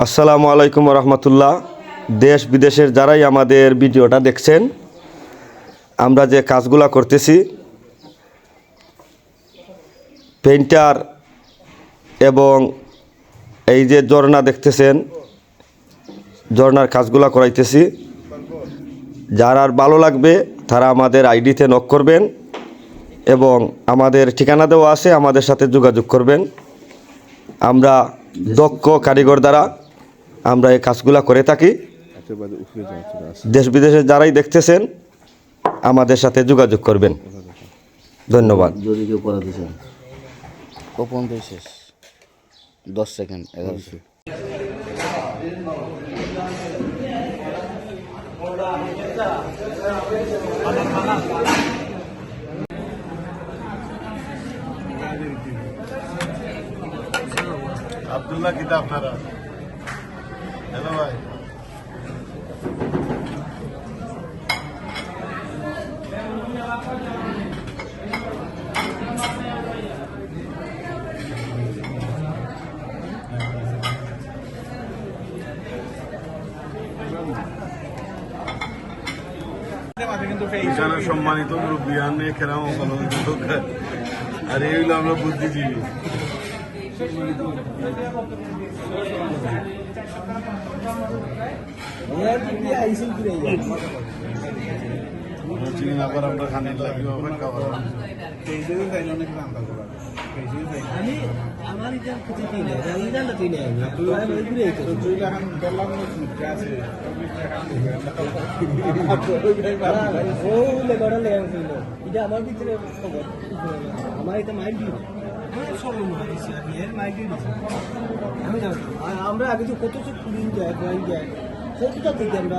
আসসালামু আলাইকুম রহমতুল্লাহ। দেশ বিদেশের যারাই আমাদের ভিডিওটা দেখছেন, আমরা যে কাজগুলা করতেছি পেইন্টার এবং এই যে ঝর্ণা দেখতেছেন, ঝর্ণার কাজগুলা করাইতেছি। যারা ভালো লাগবে তারা আমাদের আইডিতে নক করবেন এবং আমাদের ঠিকানা দেওয়া আছে, আমাদের সাথে যোগাযোগ করবেন। আমরা দক্ষ কারিগর দ্বারা আমরা এই কাজগুলা করে থাকি। দেশ বিদেশে যারাই দেখতেছেন আমাদের সাথে যোগাযোগ করবেন। ধন্যবাদ। যদি কেউ করাতে চান ওপেন শেষ 10 সেকেন্ড 1100। আব্দুল্লাহ কিতা আপনারা হ্যালো ভাই এখানে সম্মানিত মুরব্বিয়ান কেরাম আর এই হইলো আমরা বুদ্ধিজীবী। চিনি না করে আমরা খানির লাগবে অপেক্ষা করবো। আমরা আগে যে কত যায় কতটা থেকে আমরা